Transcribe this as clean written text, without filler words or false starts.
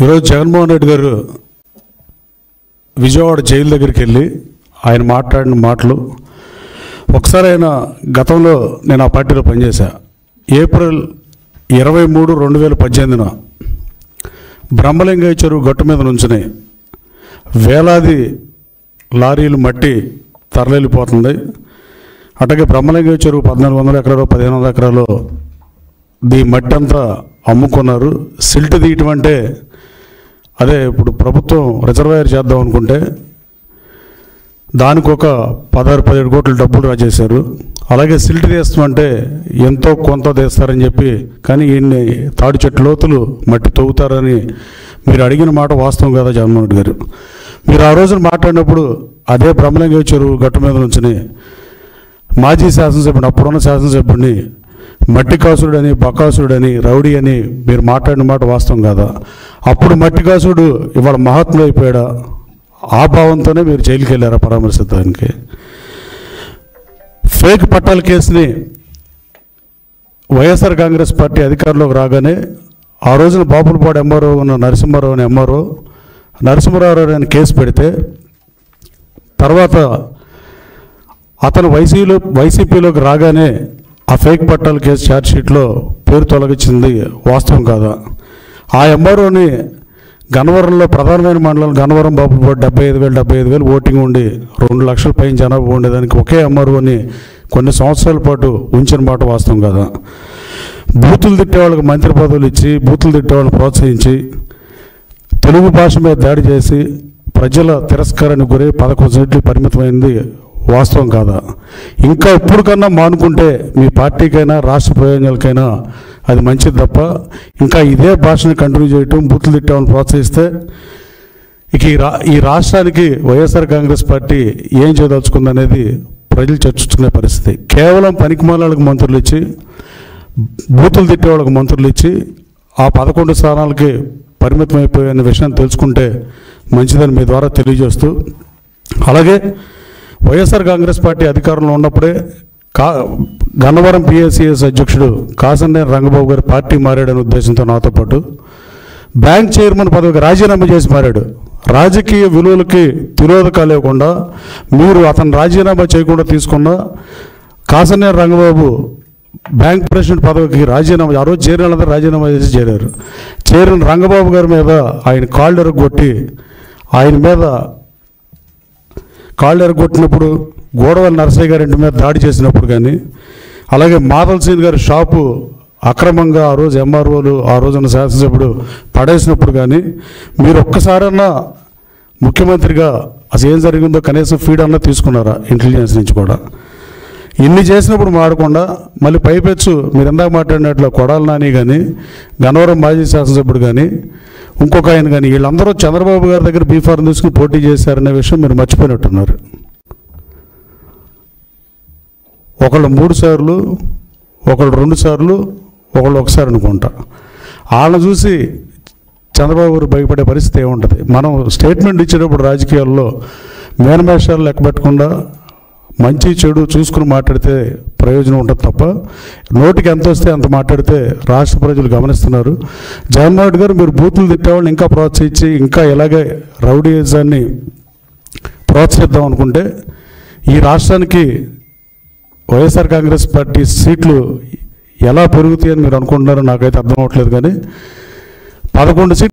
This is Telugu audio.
ఈరోజు జగన్మోహన్ రెడ్డి గారు విజయవాడ జైలు దగ్గరికి వెళ్ళి ఆయన మాట్లాడిన మాటలు ఒకసారి ఆయన గతంలో నేను ఆ పార్టీలో పనిచేశా. ఏప్రిల్ 23, 2018న బ్రహ్మలింగయ్య చెరువు గట్టు మీద నుంచుని వేలాది లారీలు మట్టి తరలిపోతుంది. అట్లాగే బ్రహ్మలింగయ్య చెరువు 1400 ఎకరాలు 1500 ఎకరాలు దీ మట్టి అంతా అమ్ముకున్నారు. సిల్ట్ తీయటం అంటే అదే ఇప్పుడు ప్రభుత్వం రిజర్వాయర్ చేద్దాం అనుకుంటే దానికి ఒక 16-17 కోట్ల డబ్బులు రాజేశారు. అలాగే సిల్ట్ తీస్తామంటే ఎంతో కొంత తీస్తారని చెప్పి, కానీ ఈయన్ని తాడి చెట్టు లోతులు మట్టి తవ్వుతారని మీరు అడిగిన మాట వాస్తవం కదా జగన్మోహన్ రెడ్డి గారు. మీరు ఆ రోజున మాట్లాడినప్పుడు అదే బ్రహ్మలింగయ్య చెరువు గట్టు మీద నుంచి మాజీ శాసనసభ్యుడు, అప్పుడున్న శాసనసభ్యుడిని మట్టి కాసుడని, బకాసుడని, రౌడీ అని మీరు మాట్లాడిన మాట వాస్తవం కాదా? అప్పుడు మట్టి కాసుడు ఇవాళ మహాత్ముడు అయిపోయాడా? ఆ భావంతోనే మీరు జైలుకి వెళ్ళారా పరామర్శించడానికి? ఫేక్ పట్టాల కేసుని వైఎస్ఆర్ కాంగ్రెస్ పార్టీ అధికారంలోకి రాగానే ఆ రోజున బాపులపాడు ఎంఆర్ఓ ఉన్న నరసింహారావు అని నరసింహారావు అని కేసు పెడితే తర్వాత అతను వైసీపీలోకి రాగానే ఆ ఫేక్ పట్టాల కేసు ఛార్జ్షీట్లో పేరు తొలగించింది వాస్తవం కాదా? ఆ ఎంఆర్ఓని గన్నవరంలో ప్రధానమైన మండలం గన్నవరం బాపులపాడు 75,000 ఓటింగ్ ఉండి 2 లక్షల పైన జనాభా ఉండేదానికి ఒకే ఎంఆర్ఓని కొన్ని సంవత్సరాల పాటు ఉంచిన మాట వాస్తవం కాదా? బూతులు తిట్టే వాళ్ళకి మంత్రి పదవులు ఇచ్చి, బూతులు తిట్టే వాళ్ళని ప్రోత్సహించి, తెలుగు భాష మీద దాడి చేసి ప్రజల తిరస్కారానికి గురై 11 సీట్లు పరిమితమైంది వాస్తవం కాదా? ఇంకా ఇప్పుడు కన్నా మానుకుంటే మీ పార్టీకైనా రాష్ట్ర ప్రయోజనాలకైనా అది మంచిది తప్ప ఇంకా ఇదే భాషను కంటిన్యూ చేయటం, బూతులు తిట్టామని ప్రోత్సహిస్తే ఇక ఈ రాష్ట్రానికి వైఎస్ఆర్ కాంగ్రెస్ పార్టీ ఏం చేయదలుచుకుందనేది ప్రజలు చర్చించుకునే పరిస్థితి. కేవలం పనికిమాలకు మంత్రులు ఇచ్చి, బూతులు తిట్టే వాళ్ళకి మంత్రులు ఇచ్చి ఆ 11 స్థానాలకి పరిమితం అయిపోయిన విషయాన్ని తెలుసుకుంటే మంచిదని మీ ద్వారా తెలియజేస్తూ, అలాగే వైఎస్ఆర్ కాంగ్రెస్ పార్టీ అధికారంలో ఉన్నప్పుడే గన్నవరం పిఎస్సిఎస్ అధ్యక్షుడు కాసన్నేని రంగబాబు గారు పార్టీ మారాడనే ఉద్దేశంతో నాతో పాటు బ్యాంక్ చైర్మన్ పదవికి రాజీనామా చేసి మారాడు. రాజకీయ విలువలకి తిరోధకాలు లేకుండా మీరు అతను రాజీనామా చేయకుండా తీసుకున్న కాసన్నేని రంగబాబు బ్యాంక్ ప్రెసిడెంట్ పదవికి రాజీనామా, ఆ రోజు చేరిన వాళ్ళందరూ రాజీనామా చేసి చేరారు. చేరిన రంగబాబు గారి మీద ఆయన కాళ్ళు ఎరగొట్టి, ఆయన మీద కాళ్ళు ఎరగొట్టినప్పుడు, గోడవల్లి నరసయ్య గారి ఇంటి మీద దాడి చేసినప్పుడు కానీ, అలాగే మాధవ్ సీన్ గారి షాపు అక్రమంగా ఆ రోజు ఎంఆర్ఓలు, ఆ రోజున శాసనసభ్యుడు పడేసినప్పుడు కానీ మీరు ఒక్కసారన్నా ముఖ్యమంత్రిగా అసలు ఏం జరిగిందో కనీసం ఫీడ్ అన్నా తీసుకున్నారా ఇంటెలిజెన్స్ నుంచి కూడా? ఇన్ని చేసినప్పుడు మాడకుండా మళ్ళీ పైపెచ్చు మీరు ఎందాక మాట్లాడినట్లు కొడాలి నాని కానీ, గన్నవరం మాజీ శాసనసభ్యుడు కానీ, ఇంకొక ఆయన కానీ, వీళ్ళందరూ చంద్రబాబు గారి దగ్గర బీఫార్మ్ తీసుకుని పోటీ చేశారనే విషయం మీరు మర్చిపోయినట్టున్నారు. ఒకళ్ళు 3 సార్లు, ఒకళ్ళు 2 సార్లు, ఒకళ్ళు 1 సారి అనుకుంటా. వాళ్ళని చూసి చంద్రబాబు గారు భయపడే పరిస్థితి ఏముంటుంది? మనం స్టేట్మెంట్ ఇచ్చేటప్పుడు రాజకీయాల్లో మేనమేషాలు లెక్క పెట్టకుండా మంచి చెడు చూసుకుని మాట్లాడితే ప్రయోజనం ఉంటుంది తప్ప నోటికి ఎంత వస్తే అంత మాట్లాడితే రాష్ట్ర ప్రజలు గమనిస్తున్నారు. జగన్మోహన్ రెడ్డి గారు మీరు బూతులు తిట్టేవాళ్ళని ఇంకా ప్రోత్సహించి ఇంకా ఇలాగే రౌడీయిజాన్ని ప్రోత్సహిద్దాం అనుకుంటే ఈ రాష్ట్రానికి వైఎస్ఆర్ కాంగ్రెస్ పార్టీ సీట్లు ఎలా పెరుగుతాయని మీరు అనుకుంటున్నారో నాకైతే అర్థం అవ్వట్లేదు. కానీ 11 సీట్లు